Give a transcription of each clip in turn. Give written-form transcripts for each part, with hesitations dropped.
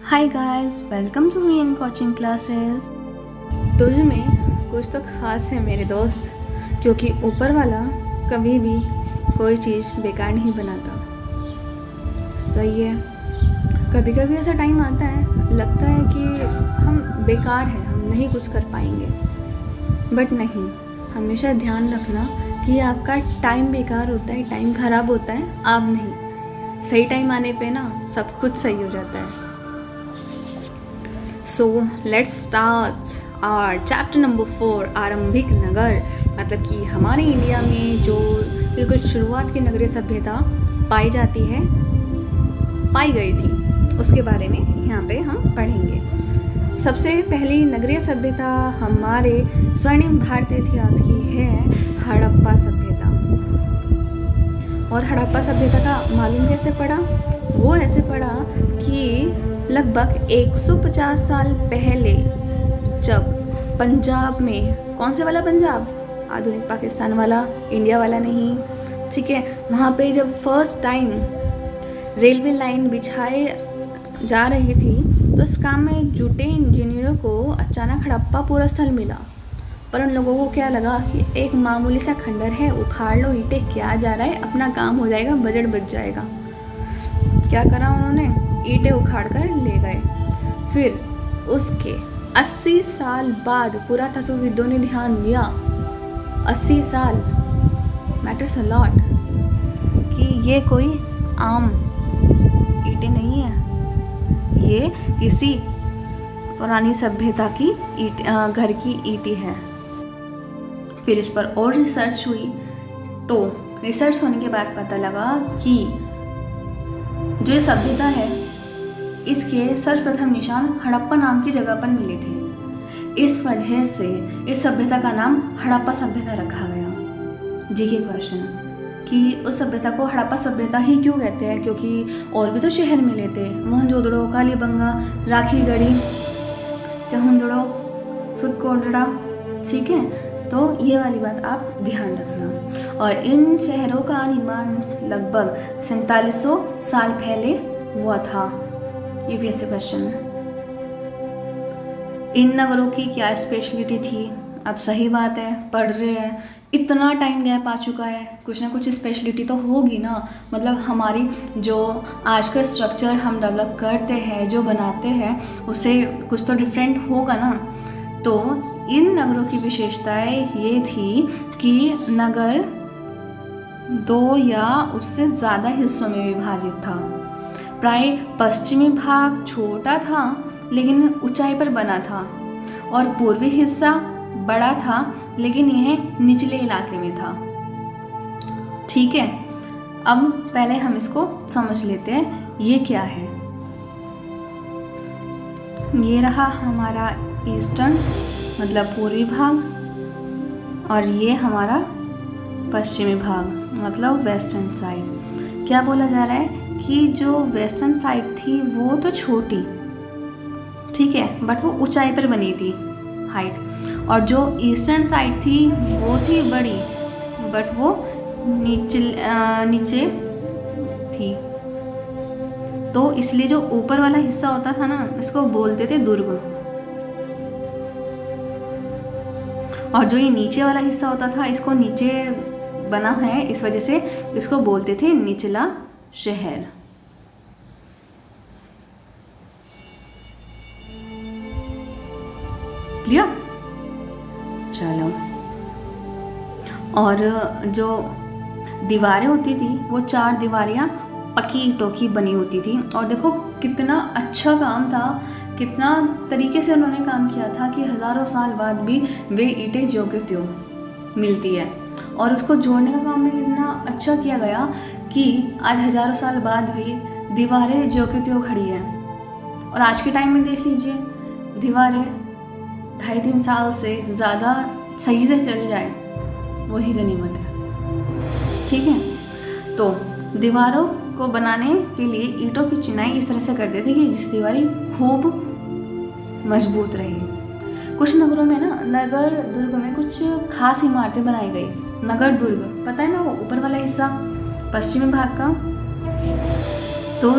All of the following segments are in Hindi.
Hi guys, welcome to VN coaching classes. तुझ में कुछ तो खास है मेरे दोस्त, क्योंकि ऊपर वाला कभी भी कोई चीज़ बेकार नहीं बनाता। सही है। कभी कभी ऐसा टाइम आता है, लगता है कि हम बेकार हैं, हम नहीं कुछ कर पाएंगे, बट नहीं। हमेशा ध्यान रखना कि आपका टाइम बेकार होता है, टाइम ख़राब होता है, आप नहीं। सही टाइम आने पे ना सब कुछ सही हो जाता है। So let's start our chapter number 4, आरंभिक नगर। मतलब कि हमारे इंडिया में जो बिल्कुल शुरुआत की नगरीय सभ्यता पाई जाती है, पाई गई थी, उसके बारे में यहाँ पे हम पढ़ेंगे। सबसे पहली नगरीय सभ्यता हमारे स्वर्णिम भारतीय इतिहास की है हड़प्पा सभ्यता। और हड़प्पा सभ्यता का मालूम कैसे पड़ा? वो ऐसे पड़ा कि लगभग 150 साल पहले, जब पंजाब में, कौन से वाला पंजाब? आधुनिक पाकिस्तान वाला, इंडिया वाला नहीं, ठीक है। वहाँ पे जब फर्स्ट टाइम रेलवे लाइन बिछाए जा रही थी, तो इस काम में जुटे इंजीनियरों को अचानक हड़प्पा पूरा स्थल मिला। पर उन लोगों को क्या लगा कि एक मामूली सा खंडर है, उखाड़ लो, ईंटें, क्या जा रहा है, अपना काम हो जाएगा, बजट बच जाएगा। क्या करा उन्होंने? ईंटें उखाड़ कर ले गए। फिर उसके 80 साल बाद पुरातत्वविदों ने ध्यान दिया, 80 साल मैटर्स अ लॉट, कि ये कोई आम ईंटें नहीं है, ये किसी पुरानी सभ्यता की घर की ईंटें है। फिर इस पर और रिसर्च हुई, तो रिसर्च होने के बाद पता लगा कि जो ये सभ्यता है, इसके सर्वप्रथम निशान हड़प्पा नाम की जगह पर मिले थे। इस वजह से इस सभ्यता का नाम हड़प्पा सभ्यता रखा गया। जी के क्वेश्चन कि उस सभ्यता को हड़प्पा सभ्यता ही क्यों कहते हैं? क्योंकि और भी तो शहर मिले थे, मोहनजोदड़ो, कालीबंगा, राखीगढ़ी, चहुंदड़ो, सुतकोटड़ा, ठीक है। तो ये वाली बात आप ध्यान रखना। और इन शहरों का निर्माण लगभग 4700 साल पहले हुआ था। ये भी ऐसे क्वेश्चन है। इन नगरों की क्या स्पेशलिटी थी? अब सही बात है, पढ़ रहे हैं, इतना टाइम गैप आ चुका है, कुछ ना कुछ स्पेशलिटी तो होगी ना। मतलब हमारी जो आज का स्ट्रक्चर हम डेवलप करते हैं, जो बनाते हैं, उससे कुछ तो डिफरेंट होगा ना। तो इन नगरों की विशेषताएं ये थी कि नगर 2 या उससे ज़्यादा हिस्सों में विभाजित था। प्राय पश्चिमी भाग छोटा था लेकिन ऊंचाई पर बना था, और पूर्वी हिस्सा बड़ा था लेकिन यह निचले इलाके में था। ठीक है, अब पहले हम इसको समझ लेते हैं, ये क्या है। ये रहा हमारा ईस्टर्न मतलब पूर्वी भाग, और ये हमारा पश्चिमी भाग मतलब वेस्टर्न साइड। क्या बोला जा रहा है कि जो वेस्टर्न साइड थी वो तो छोटी, ठीक है, बट वो ऊंचाई पर बनी थी, हाइट, और जो ईस्टर्न साइड थी वो थी बड़ी, बट वो नीचे थी। तो इसलिए जो ऊपर वाला हिस्सा होता था ना, इसको बोलते थे दुर्ग, और जो ये नीचे वाला हिस्सा होता था, इसको नीचे बना है इस वजह से इसको बोलते थे निचला शहर। क्लियर? चलो। और जो दीवारें होती थी वो 4 दीवारियां पक्की ईंटों की बनी होती थी। और देखो कितना अच्छा काम था, कितना तरीके से उन्होंने काम किया था कि हज़ारों साल बाद भी वे ईंटें जो के त्यों मिलती है। और उसको जोड़ने का काम भी कितना अच्छा किया गया कि आज हज़ारों साल बाद भी दीवारें जो के त्यों खड़ी हैं। और आज के टाइम में देख लीजिए, दीवारें 2.5-3 साल से ज़्यादा सही से चल जाए, वही गनीमत है, ठीक है। तो दीवारों को बनाने के लिए ईंटों की चिनाई इस तरह से करते थे कि जिससे दीवारें खूब मजबूत रहे। कुछ नगरों में ना, नगर दुर्ग में कुछ खास इमारतें बनाई गई। नगर दुर्ग पता है ना, वो ऊपर वाला हिस्सा पश्चिमी भाग का। तो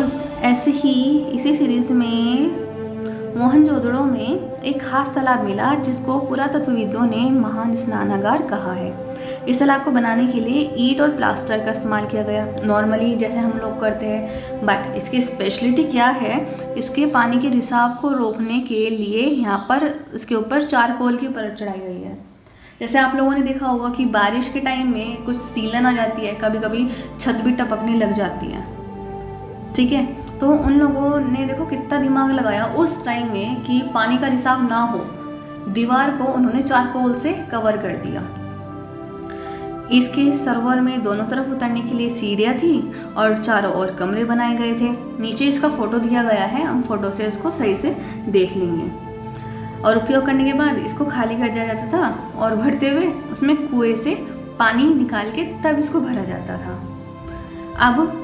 ऐसे ही इसी सीरीज़ में मोहनजोदड़ो में एक खास तालाब मिला जिसको पुरातत्वविदों ने महान स्नानागार कहा है। इस तालाब को बनाने के लिए ईंट और प्लास्टर का इस्तेमाल किया गया, नॉर्मली जैसे हम लोग करते हैं। बट इसकी स्पेशलिटी क्या है, इसके पानी के रिसाव को रोकने के लिए यहाँ पर इसके ऊपर चारकोल की परत चढ़ाई गई है। जैसे आप लोगों ने देखा होगा कि बारिश के टाइम में कुछ सीलन आ जाती है, कभी कभी छत भी टपकने लग जाती है, ठीक है। तो उन लोगों ने देखो कितना दिमाग लगाया उस टाइम में कि पानी का रिसाव ना हो, दीवार को उन्होंने चारकोल से कवर कर दिया। इसके सरोवर में दोनों तरफ उतरने के लिए सीढ़ियाँ थी और चारों ओर कमरे बनाए गए थे। नीचे इसका फोटो दिया गया है, हम फोटो से इसको सही से देख लेंगे। और उपयोग करने के बाद इसको खाली कर दिया जाता था और भरते हुए उसमें कुएं से पानी निकाल के तब इसको भरा जाता था। अब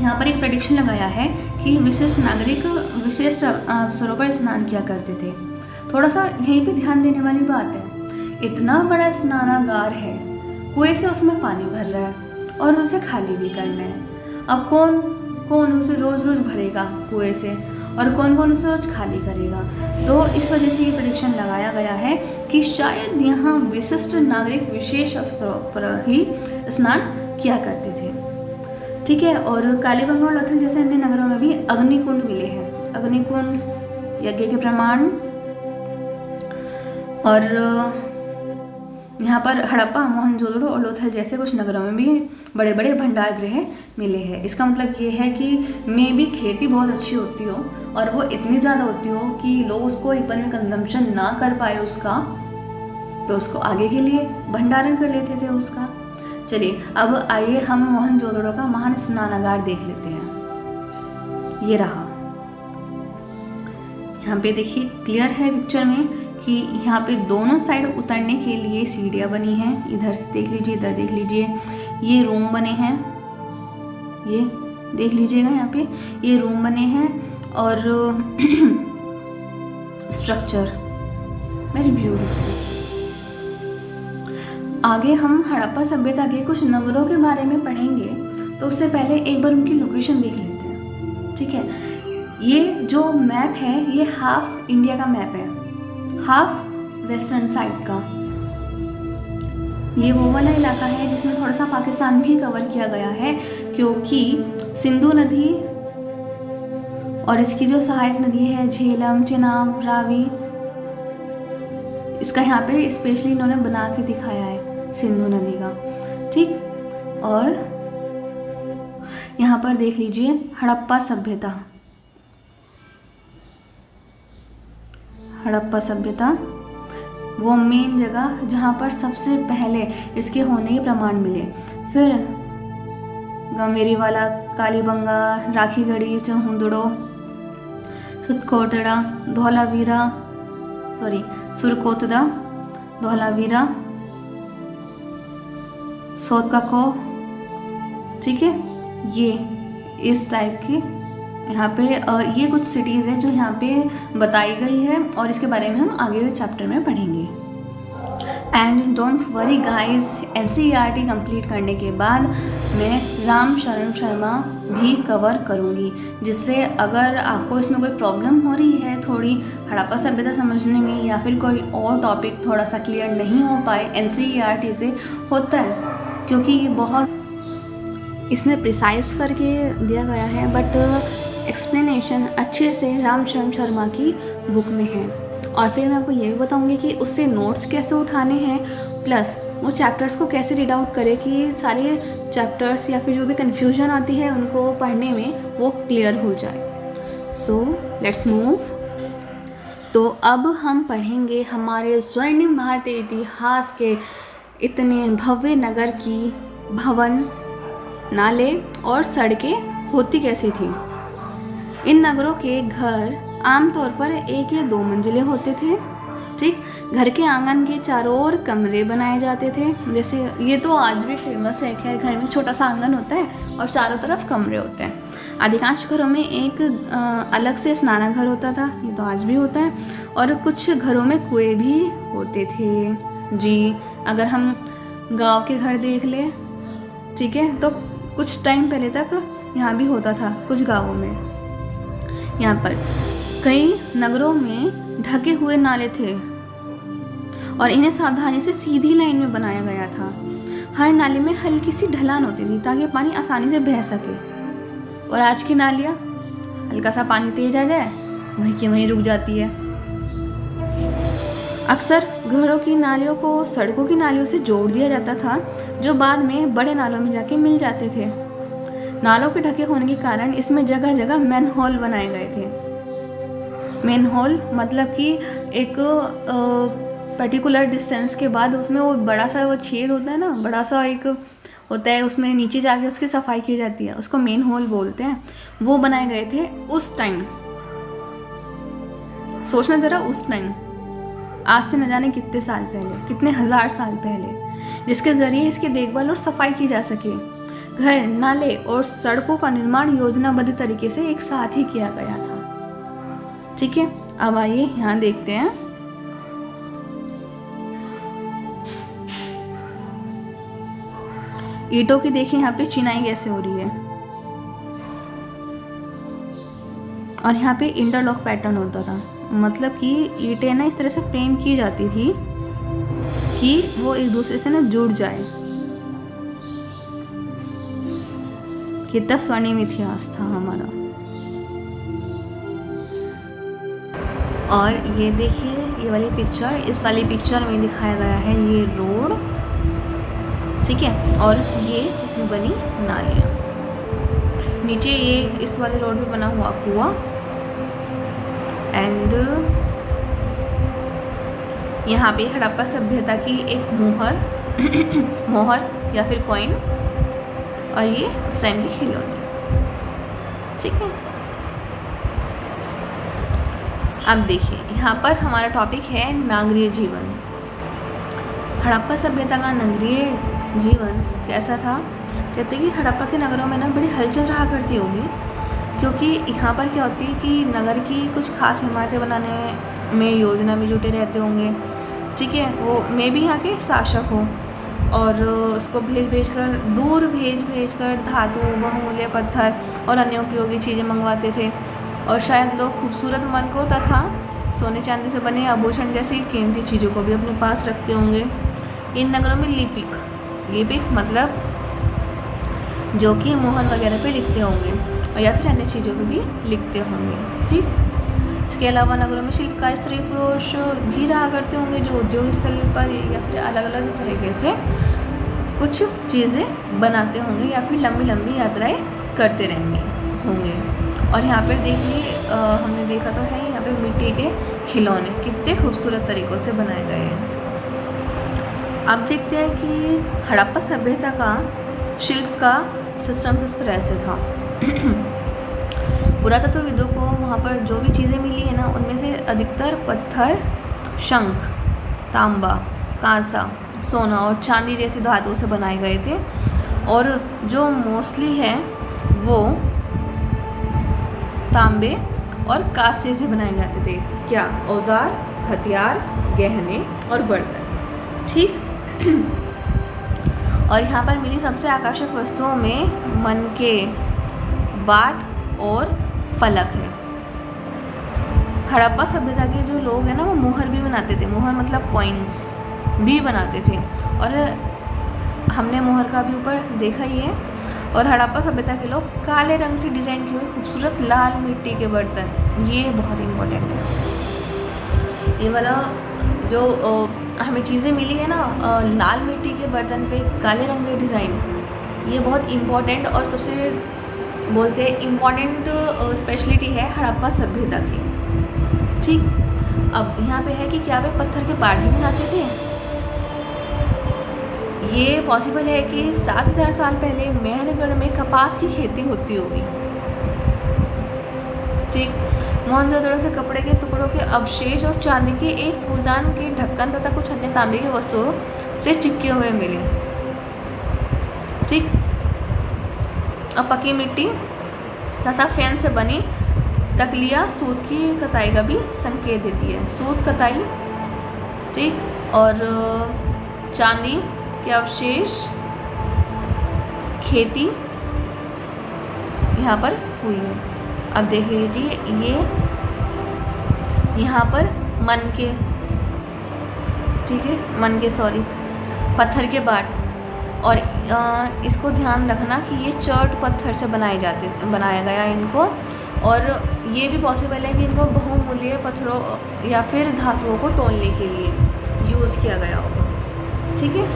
यहाँ पर एक प्रेडिक्शन लगाया है कि विशिष्ट नागरिक विशिष्ट अवसरों पर स्नान किया करते थे। थोड़ा सा यहीं पे ध्यान देने वाली बात है, इतना बड़ा स्नानागार है, कुएं से उसमें पानी भर रहा है और उसे खाली भी करना है। अब कौन कौन उसे रोज़ रोज़ भरेगा कुएं से, और कौन कौन उसे रोज खाली करेगा। तो इस वजह से ये प्रेडिक्शन लगाया गया है कि शायद यहाँ विशिष्ट नागरिक विशेष अवसरों पर ही स्नान किया करते थे, ठीक है। और कालीबंगा और लोथल जैसे अन्य नगरों में भी अग्निकुंड मिले हैं, अग्निकुंड यज्ञ के प्रमाण। और यहाँ पर हड़प्पा, मोहनजोदड़ो और लोथल जैसे कुछ नगरों में भी बड़े बड़े भंडार गृह मिले हैं। इसका मतलब ये है कि मे भी खेती बहुत अच्छी होती हो और वो इतनी ज़्यादा होती हो कि लोग उसको एक बार में कंजम्पशन ना कर पाए उसका, तो उसको आगे के लिए भंडारण कर लेते थे उसका। चलिए अब आइए हम मोहनजोदड़ो का महान स्नानागार देख लेते हैं। ये रहा, यहाँ पे देखिए क्लियर है पिक्चर में कि यहाँ पे दोनों साइड उतरने के लिए सीढ़ियाँ बनी हैं। इधर से देख लीजिए, इधर देख लीजिए, ये रूम बने हैं, ये देख लीजिएगा यहाँ पे ये रूम बने हैं। और स्ट्रक्चर वेरी ब्यूटीफुल। आगे हम हड़प्पा सभ्यता के कुछ नगरों के बारे में पढ़ेंगे, तो उससे पहले एक बार उनकी लोकेशन देख लेते हैं, ठीक है। ये जो मैप है ये हाफ इंडिया का मैप है, हाफ वेस्टर्न साइड का। ये वो वाला इलाका है जिसमें थोड़ा सा पाकिस्तान भी कवर किया गया है, क्योंकि सिंधु नदी और इसकी जो सहायक नदी है झेलम, चेनाब, रावी, इसका यहाँ पे स्पेशली इन्होंने बना के दिखाया है सिंधु नदी का, ठीक। और यहाँ पर देख लीजिए हड़प्पा सभ्यता, हड़प्पा सभ्यता वो मेन जगह जहाँ पर सबसे पहले इसके होने के प्रमाण मिले। फिर गमेरीवाला, कालीबंगा, राखीगढ़ी, चहुंदड़ो, सुरकोतड़ा, धौलावीरा, सुरकोतड़ा, धौलावीरा, सोतकाको, ठीक है। ये इस टाइप की यहाँ पे ये कुछ सिटीज़ है जो यहाँ पे बताई गई है और इसके बारे में हम आगे चैप्टर में पढ़ेंगे। And don't worry guys, NCERT complete करने के बाद मैं राम शरण शर्मा भी कवर करूँगी, जिससे अगर आपको इसमें कोई प्रॉब्लम हो रही है थोड़ी हड़प्पा सभ्यता समझने में, या फिर कोई और टॉपिक थोड़ा सा क्लियर नहीं हो पाए, NCERT से होता है क्योंकि ये बहुत इसमें प्रिसाइज करके दिया गया है, बट एक्सप्लेनेशन अच्छे से राम शरण शर्मा की बुक में है। और फिर मैं आपको ये भी बताऊंगी कि उससे नोट्स कैसे उठाने हैं, प्लस वो चैप्टर्स को कैसे रीड आउट करें कि सारे चैप्टर्स या फिर जो भी कन्फ्यूजन आती है उनको पढ़ने में वो क्लियर हो जाए। So let's move. तो अब हम पढ़ेंगे हमारे स्वर्णिम भारतीय इतिहास के इतने भव्य नगर की भवन, नाले और सड़कें होती कैसी थी। इन नगरों के घर आमतौर पर 1 या 2 मंजिले होते थे, ठीक। घर के आंगन के चारों ओर कमरे बनाए जाते थे, जैसे ये तो आज भी फेमस है, खैर घर में छोटा सा आंगन होता है और चारों तरफ कमरे होते हैं। अधिकांश घरों में एक अलग से स्नानाघर होता था, ये तो आज भी होता है, और कुछ घरों में कुएं भी होते थे जी। अगर हम गांव के घर देख ले, ठीक है, तो कुछ टाइम पहले तक यहाँ भी होता था कुछ गाँवों में। यहाँ पर कई नगरों में ढके हुए नाले थे और इन्हें सावधानी से सीधी लाइन में बनाया गया था। हर नाले में हल्की सी ढलान होती थी ताकि पानी आसानी से बह सके। और आज की नालियाँ, हल्का सा पानी तेज आ जाए वहीं की वहीं रुक जाती है। अक्सर घरों की नालियों को सड़कों की नालियों से जोड़ दिया जाता था, जो बाद में बड़े नालों में जाके मिल जाते थे। नालों के ढके होने के कारण इसमें जगह जगह मैनहोल बनाए गए थे। मैनहोल मतलब कि एक पर्टिकुलर डिस्टेंस के बाद उसमें वो बड़ा सा वो छेद होता है ना, बड़ा सा एक होता है, उसमें नीचे जाके उसकी सफाई की जाती है, उसको मैनहोल बोलते हैं। वो बनाए गए थे उस टाइम। सोचना जरा, उस टाइम, आज से न जाने कितने साल पहले, कितने हजार साल पहले, जिसके जरिए इसकी देखभाल और सफाई की जा सके। घर, नाले और सड़कों का निर्माण योजनाबद्ध तरीके से एक साथ ही किया गया था। ठीक है, अब आइए यहाँ देखते हैं। ईंटों की देखिए यहाँ पे चिनाई कैसे हो रही है, और यहाँ पे इंटरलॉक पैटर्न होता था। मतलब कि ईंटें ना इस तरह से फ्रेम की जाती थी कि वो एक दूसरे से ना जुड़ जाए। कितना स्वर्णिम इतिहास था हमारा। और ये देखिए, ये वाली पिक्चर, इस वाली पिक्चर में दिखाया गया है ये रोड, ठीक है, और ये इसमें बनी नालियाँ। नीचे ये इस वाले रोड पे बना हुआ कुआं, एंड यहाँ पे हड़प्पा सभ्यता की एक मोहर या फिर कॉइन, और ये उस टाइम की खिलौने। ठीक है, अब देखिए यहाँ पर हमारा टॉपिक है नागरीय जीवन। हड़प्पा सभ्यता का नगरीय जीवन कैसा था? कहते कि हड़प्पा के नगरों में ना बड़ी हलचल रहा करती होगी, क्योंकि यहाँ पर क्या होती है कि नगर की कुछ खास इमारतें बनाने में योजना में जुटे रहते होंगे। ठीक है, वो मे भी यहाँ के शासक हो और उसको भेज कर धातु, बहुमूल्य पत्थर और अन्य उपयोगी चीज़ें मंगवाते थे। और शायद लोग खूबसूरत मन को तथा सोने चांदी से बने आभूषण जैसी कीमती चीज़ों को भी अपने पास रखते होंगे। इन नगरों में लिपिक मतलब जो कि मोहर वगैरह पे लिखते होंगे, और या फिर अन्य चीज़ों पे भी लिखते होंगे। ठीक, इसके अलावा नगरों में शिल्पकार स्त्री पुरुष भी रहा करते होंगे, जो उद्योग स्थल पर या फिर अलग अलग तरीके से कुछ चीज़ें बनाते होंगे या फिर लंबी लंबी यात्राएं करते होंगे। और यहाँ पर देखिए, हमने देखा तो है यहाँ पे मिट्टी के खिलौने कितने खूबसूरत तरीक़ों से बनाए गए हैं। अब देखते हैं कि हड़प्पा सभ्यता का शिल्प का सिस्टम किस तरह से था। पुरातत्वविदों को वहाँ पर जो भी चीज़ें मिली है ना, उनमें से अधिकतर पत्थर, शंख, तांबा, कांसा, सोना और चांदी जैसी धातुओं से बनाए गए थे, और जो मोस्टली है वो तांबे और कांसे से बनाए जाते थे। क्या? औजार, हथियार, गहने और बर्तन। ठीक। और यहाँ पर मिली सबसे आकर्षक वस्तुओं में मनके, बाट और फलक है। हड़प्पा सभ्यता के जो लोग हैं ना, वो मोहर भी बनाते थे। मोहर मतलब कॉइन्स भी बनाते थे, और हमने मोहर का भी ऊपर देखा ही है। और हड़प्पा सभ्यता के लोग काले रंग से डिज़ाइन किए हुए खूबसूरत लाल मिट्टी के बर्तन, ये बहुत इम्पोर्टेंट है। ये वाला जो हमें चीज़ें मिली है ना, लाल मिट्टी के बर्तन पे काले रंग के डिज़ाइन, ये बहुत इम्पोर्टेंट और सबसे बोलते हैं इम्पॉर्टेंट स्पेशलिटी है हड़प्पा सभ्यता की। ठीक। अब यहाँ पे है कि क्या वे पत्थर के बाट भी बनाते थे? ये पॉसिबल है कि 7000 साल पहले मेहरगढ़ में कपास की खेती होती होगी। ठीक। मोहनजोदड़ो से कपड़े के टुकड़ों के अवशेष और चांदी के एक फूलदान के ढक्कन तथा कुछ अन्य तांबे की वस्तुओं से चिपके हुए मिले। ठीक। अब पक्की मिट्टी तथा फैन से बनी तकलिया सूत की कताई का भी संकेत देती है। सूत कताई, ठीक, और चांदी के अवशेष, खेती यहाँ पर हुई है। अब देख लीजिए, ये यहाँ पर मन के, ठीक है, मन के सॉरी पत्थर के बाट, और इसको ध्यान रखना कि ये चर्ट पत्थर से बनाया गया इनको, और ये भी पॉसिबल है कि इनको बहुमूल्य पत्थरों या फिर धातुओं को तोलने के लिए यूज़ किया गया होगा, ठीक है।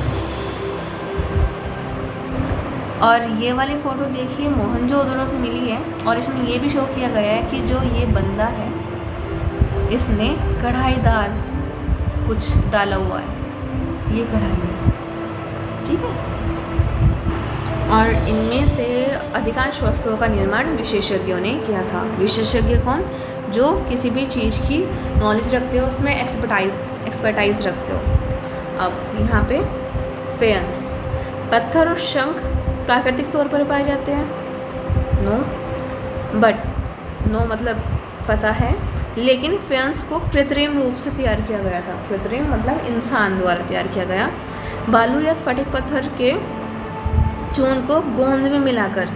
और ये वाली फ़ोटो देखिए मोहनजोदड़ो से मिली है, और इसमें ये भी शो किया गया है कि जो ये बंदा है इसने कढ़ाईदार कुछ डाला हुआ है, ये कढ़ाई है, ठीक है। और इनमें से अधिकांश वस्तुओं का निर्माण विशेषज्ञों ने किया था। विशेषज्ञ कौन? जो किसी भी चीज़ की नॉलेज रखते हो, उसमें एक्सपर्टाइज रखते हो। अब यहाँ पे फेयंस, पत्थर और शंख प्राकृतिक तौर पर पाए जाते हैं? नो मतलब पता है, लेकिन फेयंस को कृत्रिम रूप से तैयार किया गया था। कृत्रिम मतलब इंसान द्वारा तैयार किया गया। बालू या स्फटिक पत्थर के चून को गोंद में मिलाकर,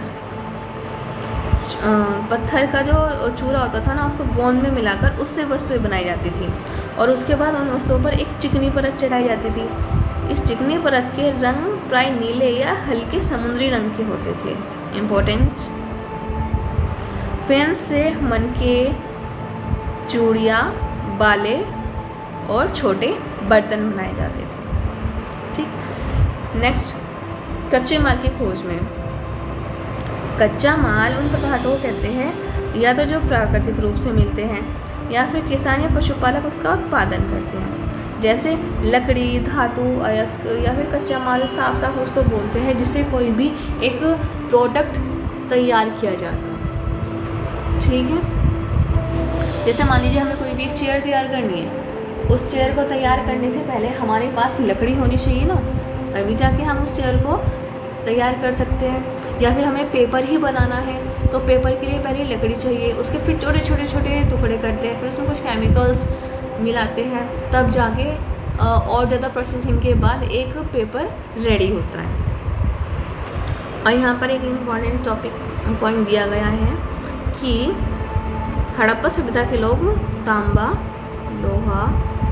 पत्थर का जो चूरा होता था ना, उसको गोंद में मिलाकर उससे वस्तुएं बनाई जाती थी, और उसके बाद उन वस्तुओं पर एक चिकनी परत चढ़ाई जाती थी। इस चिकनी परत के रंग प्राय नीले या हल्के समुद्री रंग के होते थे। इम्पोर्टेंट, फेयंस से मन के चूड़ियाँ, बाले और छोटे बर्तन बनाए जाते थे, ठीक। नेक्स्ट, कच्चे माल की खोज में। कच्चा माल उन पदार्थों को कहते हैं या तो जो प्राकृतिक रूप से मिलते हैं, या फिर किसान या पशुपालक उसका उत्पादन करते हैं। जैसे लकड़ी, धातु, अयस्क या फिर कच्चा माल, साफ साफ उसको बोलते हैं जिससे कोई भी एक प्रोडक्ट तैयार किया जाता है, ठीक है। जैसे मान लीजिए हमें कोई भी एक चेयर तैयार करनी है, उस चेयर को तैयार करने से पहले हमारे पास लकड़ी होनी चाहिए ना, तभी जाके हम उस चेयर को तैयार कर सकते हैं। या फिर हमें पेपर ही बनाना है, तो पेपर के लिए पहले लकड़ी चाहिए, उसके फिर छोटे छोटे टुकड़े करते हैं, फिर उसमें कुछ केमिकल्स मिलाते हैं, तब जाके और ज़्यादा प्रोसेसिंग के बाद एक पेपर रेडी होता है। और यहाँ पर एक इम्पॉर्टेंट पॉइंट दिया गया है कि हड़प्पा सभ्यता के लोग तांबा, लोहा,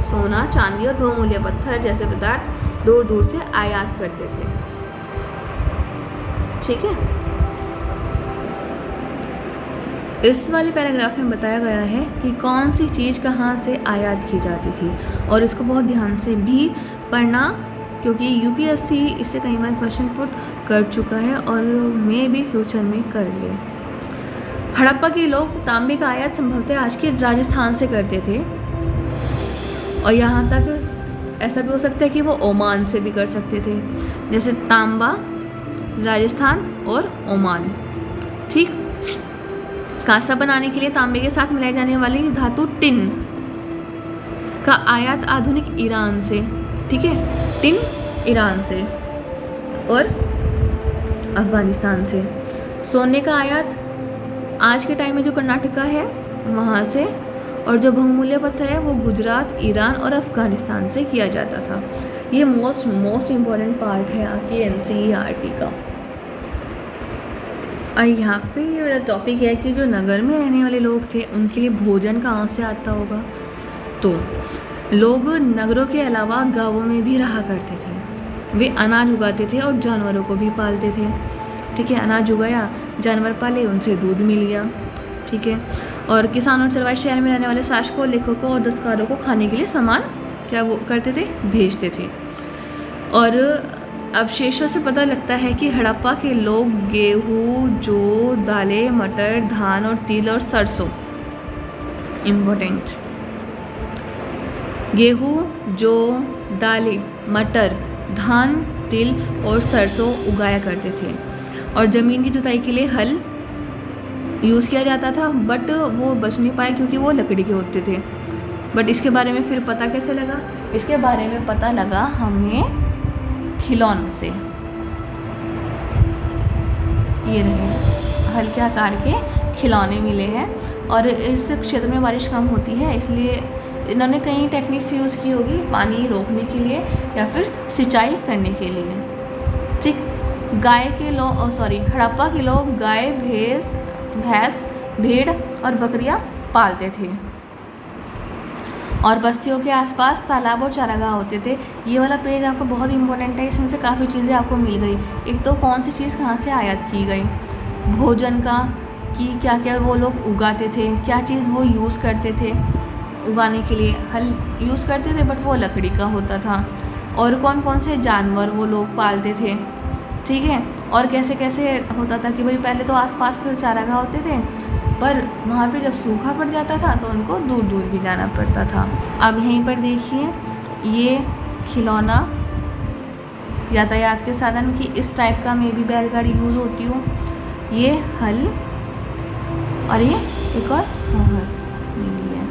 सोना, चांदी और बहुमूल्य पत्थर जैसे पदार्थ दूर दूर से आयात करते थे, ठीक है। इस वाले पैराग्राफ में बताया गया है कि कौन सी चीज़ कहाँ से आयात की जाती थी, और इसको बहुत ध्यान से भी पढ़ना, क्योंकि यूपीएससी इससे कई बार क्वेश्चन पुट कर चुका है और मैं भी फ्यूचर में कर ले। हड़प्पा के लोग तांबे का आयात संभवतः आज के राजस्थान से करते थे, और यहाँ तक ऐसा भी हो सकता है कि वो ओमान से भी कर सकते थे। जैसे तांबा राजस्थान और ओमान, ठीक। कांसा बनाने के लिए तांबे के साथ मिलाई जाने वाली धातु टिन का आयात आधुनिक ईरान से, ठीक है, टिन ईरान से और अफगानिस्तान से। सोने का आयात आज के टाइम में जो कर्नाटका है वहाँ से, और जो बहुमूल्य पत्थर है वो गुजरात, ईरान और अफगानिस्तान से किया जाता था। ये मोस्ट इम्पॉर्टेंट पार्ट है आपकी एनसीईआरटी का। और यहाँ पे टॉपिक है कि जो नगर में रहने वाले लोग थे उनके लिए भोजन कहाँ से आता होगा। तो लोग नगरों के अलावा गांवों में भी रहा करते थे। वे अनाज उगाते थे और जानवरों को भी पालते थे, ठीक है। अनाज उगाया, जानवर पाले, उनसे दूध मिल गया, ठीक है। और किसान और चरवाहे शहर में रहने वाले शासकों, लेखकों और दस्तकारों को खाने के लिए सामान क्या वो करते थे, भेजते थे। और अवशेषों से पता लगता है कि हड़प्पा के लोग गेहूँ, जौ, दालें, मटर, धान और तिल और सरसों, इम्पोर्टेंट, गेहूँ, जौ, दालें, मटर, धान, तिल और सरसों उगाया करते थे। और ज़मीन की जुताई के लिए हल यूज़ किया जाता था, बट वो बच नहीं पाए क्योंकि वो लकड़ी के होते थे। बट इसके बारे में फिर पता कैसे लगा? इसके बारे में पता लगा हमें खिलौनों से। ये रहे हल्के आकार के खिलौने मिले हैं, और इस क्षेत्र में बारिश कम होती है, इसलिए इन्होंने कई टेक्निक्स यूज़ की होगी पानी रोकने के लिए या फिर सिंचाई करने के लिए, ठीक। हड़प्पा के लोग गाय, भैंस, भेड़ और बकरियां पालते थे और बस्तियों के आसपास तालाब और चारागाह होते थे। ये वाला पेज आपको बहुत इंपॉर्टेंट है, इसमें से काफ़ी चीज़ें आपको मिल गई। एक तो कौन सी चीज़ कहाँ से आयात की गई, भोजन का कि क्या क्या वो लोग उगाते थे, क्या चीज़ वो यूज़ करते थे उगाने के लिए। हल यूज़ करते थे बट वो लकड़ी का होता था, और कौन कौन से जानवर वो लोग पालते थे, ठीक है। और कैसे कैसे होता था कि भाई पहले तो आसपास तो चारागाह होते थे, पर वहाँ पे जब सूखा पड़ जाता था तो उनको दूर दूर भी जाना पड़ता था। अब यहीं पर देखिए, ये खिलौना यातायात के साधन की इस टाइप का में भी बैलगाड़ी यूज़ होती हो। ये हल और ये एक और मोहर मिली है।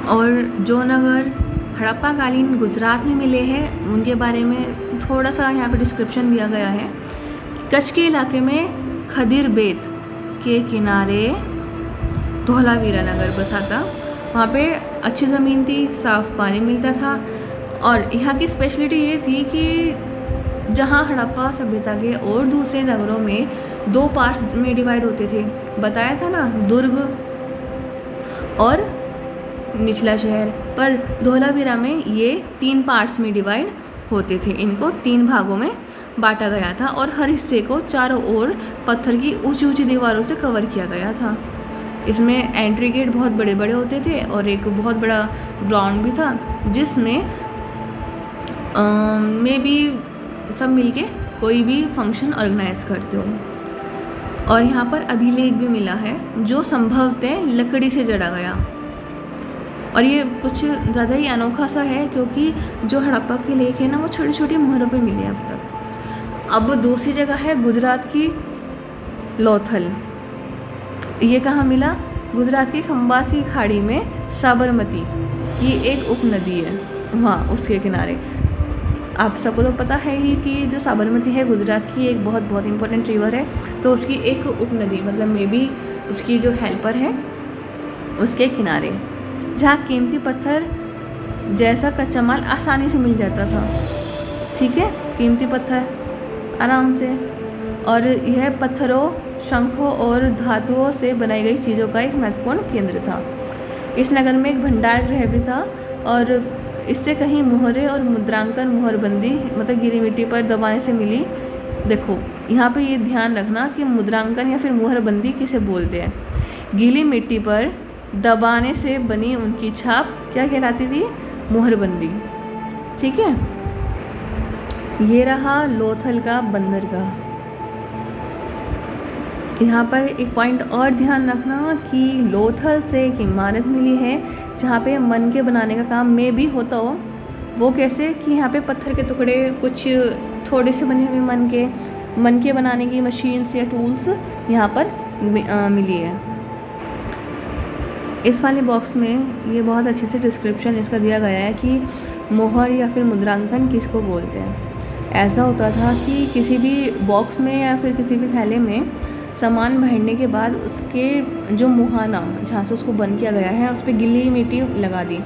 और जो नगर हड़प्पा कालीन गुजरात में मिले हैं उनके बारे में थोड़ा सा यहाँ पे डिस्क्रिप्शन दिया गया है। कच्छ के इलाके में खदिर बेत के किनारे धोलावीरा नगर बसा था। वहाँ पे अच्छी ज़मीन थी, साफ़ पानी मिलता था, और यहाँ की स्पेशलिटी ये थी कि जहाँ हड़प्पा सभ्यता के और दूसरे नगरों में 2 पार्ट्स में डिवाइड होते थे, बताया था ना, दुर्ग और निचला शहर, पर धोलावीरा में ये 3 पार्ट्स में डिवाइड होते थे। इनको 3 भागों में बांटा गया था और हर हिस्से को चारों ओर पत्थर की ऊंची ऊंची दीवारों से कवर किया गया था। इसमें एंट्री गेट बहुत बड़े बड़े होते थे और एक बहुत बड़ा ग्राउंड भी था जिसमें में भी सब मिलके कोई भी फंक्शन ऑर्गेनाइज करते हो। और यहाँ पर अभिलेख भी मिला है जो संभवतः लकड़ी से जड़ा गया, और ये कुछ ज़्यादा ही अनोखा सा है क्योंकि जो हड़प्पा के लेख है ना वो छोटी छोटी मोहरों पे मिले अब तक। अब दूसरी जगह है गुजरात की लोथल। ये कहाँ मिला? गुजरात की खंबात की खाड़ी में साबरमती, ये एक उपनदी है वहाँ उसके किनारे। आप सबको तो पता है ही कि जो साबरमती है गुजरात की एक बहुत बहुत इंपॉर्टेंट रिवर है, तो उसकी एक उपनदी मतलब मे बी उसकी जो हेल्पर है उसके किनारे, जहाँ कीमती पत्थर जैसा कच्चा माल आसानी से मिल जाता था, ठीक है, कीमती पत्थर आराम से। और यह पत्थरों, शंखों और धातुओं से बनाई गई चीज़ों का एक महत्वपूर्ण केंद्र था। इस नगर में एक भंडार गृह भी था और इससे कहीं मुहरें और मुद्रांकन, मुहरबंदी मतलब गिरी मिट्टी पर दबाने से मिली। देखो यहाँ पे ये ध्यान रखना कि मुद्रांकन या फिर मुहरबंदी किसे बोलते हैं। गीली मिट्टी पर दबाने से बनी उनकी छाप क्या कहलाती थी? मुहरबंदी, ठीक है। ये रहा लोथल का बंदरगाह। यहाँ पर एक पॉइंट और ध्यान रखना कि लोथल से एक इमारत मिली है जहाँ पे मन के बनाने का काम में भी होता हो। वो कैसे कि यहाँ पे पत्थर के टुकड़े कुछ थोड़े से बने हुए मन के बनाने की मशीन्स या टूल्स यहाँ पर मिली है। इस वाले बॉक्स में ये बहुत अच्छे से डिस्क्रिप्शन इसका दिया गया है कि मोहर या फिर मुद्रांकन किसको बोलते हैं। ऐसा होता था कि किसी भी बॉक्स में या फिर किसी भी थैले में सामान भरने के बाद उसके जो मुहाना जहाँ से उसको बंद किया गया है उस पर गीली मिट्टी लगा दी,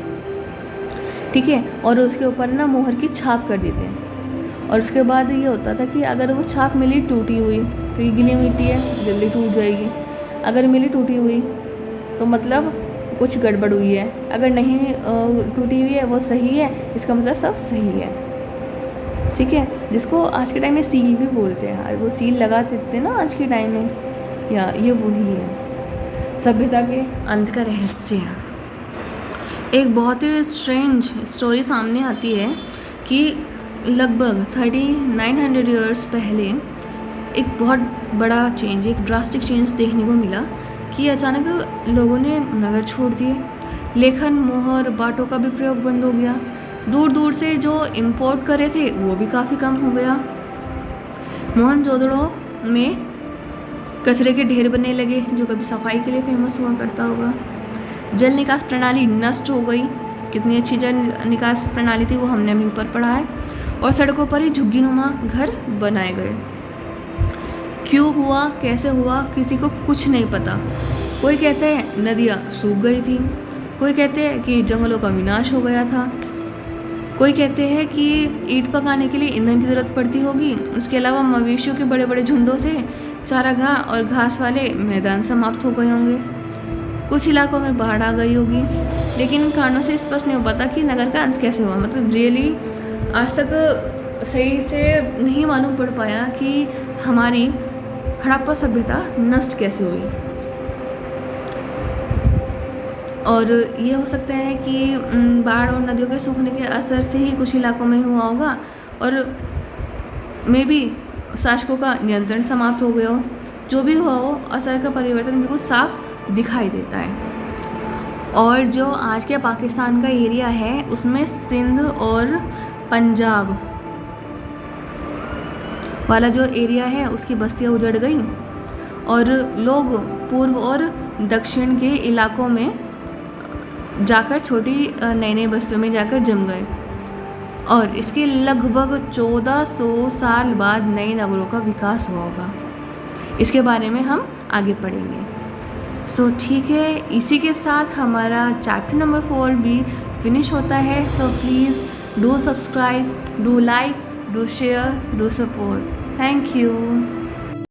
ठीक है, और उसके ऊपर ना मोहर की छाप कर देते हैं। और उसके बाद ये होता था कि अगर वो छाप मिली टूटी हुई, क्योंकि गीली मिट्टी है जल्दी टूट जाएगी, अगर मिली टूटी हुई तो मतलब कुछ गड़बड़ हुई है, अगर नहीं टूटी हुई है वो सही है, इसका मतलब सब सही है, ठीक है। जिसको आज के टाइम में सील भी बोलते हैं, वो सील लगा देते ना आज के टाइम में, या ये वही है सभ्यता के अंत का रहस्य। एक बहुत ही स्ट्रेंज स्टोरी सामने आती है कि लगभग 3900 ईयर्स पहले एक बहुत बड़ा चेंज, एक ड्रास्टिक चेंज देखने को मिला कि अचानक लोगों ने नगर छोड़ दिए। लेखन, मोहर, बाटों का भी प्रयोग बंद हो गया। दूर दूर से जो इंपोर्ट करे थे वो भी काफ़ी कम हो गया। मोहनजोदड़ो में कचरे के ढेर बनने लगे जो कभी सफाई के लिए फेमस हुआ करता होगा। जल निकास प्रणाली नष्ट हो गई, कितनी अच्छी जल निकास प्रणाली थी वो हमने अभी ऊपर पढ़ा है। और सड़कों पर ही झुग्गीनुमा घर बनाए गए। क्यों हुआ, कैसे हुआ, किसी को कुछ नहीं पता। कोई कहते हैं नदियाँ सूख गई थी, कोई कहते हैं कि जंगलों का विनाश हो गया था, कोई कहते हैं कि ईंट पकाने के लिए ईंधन की ज़रूरत पड़ती होगी। उसके अलावा मवेशियों के बड़े बड़े झुंडों से चारागाह और घास वाले मैदान समाप्त हो गए होंगे। कुछ इलाकों में बाढ़ आ गई होगी, लेकिन इन कारणों से स्पष्ट नहीं हो पाता कि नगर का अंत कैसे हुआ। मतलब रियली आज तक सही से नहीं मालूम पड़ पाया कि हमारी हड़प्पा सभ्यता नष्ट कैसे हुई। और ये हो सकता है कि बाढ़ और नदियों के सूखने के असर से ही कुछ इलाकों में हुआ होगा, और मे बी शासकों का नियंत्रण समाप्त हो गया हो। जो भी हुआ हो, असर का परिवर्तन बिल्कुल साफ दिखाई देता है। और जो आज के पाकिस्तान का एरिया है उसमें सिंध और पंजाब वाला जो एरिया है उसकी बस्तियां उजड़ गई, और लोग पूर्व और दक्षिण के इलाकों में जाकर छोटी नई नई बस्तियों में जाकर जम गए। और इसके लगभग 1400 साल बाद नए नगरों का विकास हुआ होगा। इसके बारे में हम आगे पढ़ेंगे। सो ठीक है, इसी के साथ हमारा चैप्टर नंबर 4 भी फिनिश होता है। So please do subscribe, do like, do share, do support. Thank you.